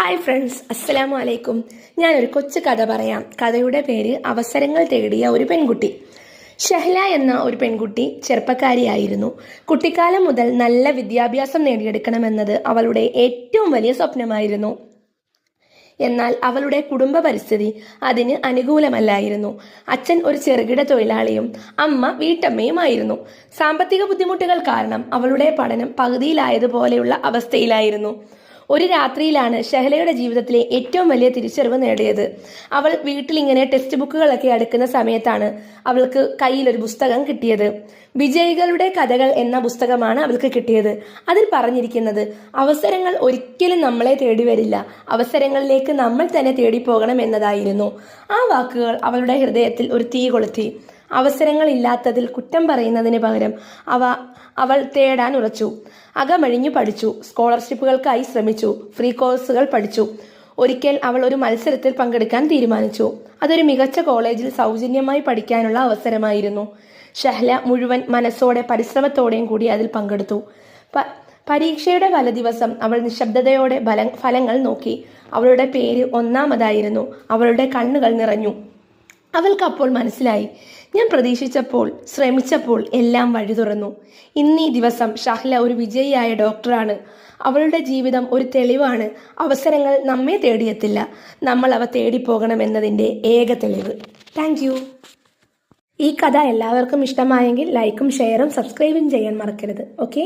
Hi friends, അസ്സലാമു അലൈക്കും. ഞാനൊരു കൊച്ചു കഥ പറയാം. കഥയുടെ പേര് അവസരങ്ങൾ തേടിയ ഒരു പെൺകുട്ടി. ഷഹ്ല എന്ന ഒരു പെൺകുട്ടി ചെറുപ്പക്കാരിയായിരുന്നു. കുട്ടിക്കാലം മുതൽ നല്ല വിദ്യാഭ്യാസം നേടിയെടുക്കണമെന്നത് അവളുടെ ഏറ്റവും വലിയ സ്വപ്നമായിരുന്നു. എന്നാൽ അവളുടെ കുടുംബ പരിസ്ഥിതി അതിന് അനുകൂലമല്ലായിരുന്നു. അച്ഛൻ ഒരു ചെറുകിട തൊഴിലാളിയും അമ്മ വീട്ടമ്മയുമായിരുന്നു. സാമ്പത്തിക ബുദ്ധിമുട്ടുകൾ കാരണം അവളുടെ പഠനം പകുതിയിലായതുപോലെയുള്ള അവസ്ഥയിലായിരുന്നു. ഒരു രാത്രിയിലാണ് ഷഹലയുടെ ജീവിതത്തിലെ ഏറ്റവും വലിയ തിരിച്ചറിവ് നേടിയത്. അവൾ വീട്ടിലിങ്ങനെ ടെക്സ്റ്റ് ബുക്കുകളൊക്കെ അടുക്കുന്ന സമയത്താണ് അവൾക്ക് കയ്യിലൊരു പുസ്തകം കിട്ടിയത്. വിജയികളുടെ കഥകൾ എന്ന പുസ്തകമാണ് അവൾക്ക് കിട്ടിയത്. അതിൽ പറഞ്ഞിരിക്കുന്നത് അവസരങ്ങൾ ഒരിക്കലും നമ്മളെ തേടി വരില്ല, അവസരങ്ങളിലേക്ക് നമ്മൾ തന്നെ തേടിപ്പോകണം എന്നതായിരുന്നു. ആ വാക്കുകൾ അവളുടെ ഹൃദയത്തിൽ ഒരു തീ കൊളുത്തി. അവസരങ്ങൾ ഇല്ലാത്തതിൽ കുറ്റം പറയുന്നതിന് പകരം അവൾ തേടാൻ ഉറച്ചു. അകമഴിഞ്ഞു പഠിച്ചു, സ്കോളർഷിപ്പുകൾക്കായി ശ്രമിച്ചു, ഫ്രീ കോഴ്സുകൾ പഠിച്ചു. ഒരിക്കൽ അവൾ ഒരു മത്സരത്തിൽ പങ്കെടുക്കാൻ തീരുമാനിച്ചു. അതൊരു മികച്ച കോളേജിൽ സൗജന്യമായി പഠിക്കാനുള്ള അവസരമായിരുന്നു. ഷഹ്ല മുഴുവൻ മനസ്സോടെ പരിശ്രമത്തോടെയും കൂടി അതിൽ പങ്കെടുത്തു. പരീക്ഷയുടെ ദിവസം അവൾ നിശബ്ദതയോടെ ഫലങ്ങൾ നോക്കി. അവളുടെ പേര് ഒന്നാമതായിരുന്നു. അവളുടെ കണ്ണുകൾ നിറഞ്ഞു. അവൾക്ക് അപ്പോൾ മനസ്സിലായി, ഞാൻ പ്രതീക്ഷിച്ചപ്പോൾ, ശ്രമിച്ചപ്പോൾ എല്ലാം വഴി തുറന്നു. ഇന്നീ ദിവസം ഷഹ്ല ഒരു വിജയിയായ ഡോക്ടറാണ്. അവളുടെ ജീവിതം ഒരു തെളിവാണ്. അവസരങ്ങൾ നമ്മെ തേടിയെത്തില്ല, നമ്മൾ അവ തേടിപ്പോകണമെന്നതിൻ്റെ ഏക തെളിവ്. Thank you. ഈ കഥ എല്ലാവർക്കും ഇഷ്ടമായെങ്കിൽ ലൈക്കും ഷെയറും സബ്സ്ക്രൈബും ചെയ്യാൻ മറക്കരുത്. ഓക്കെ.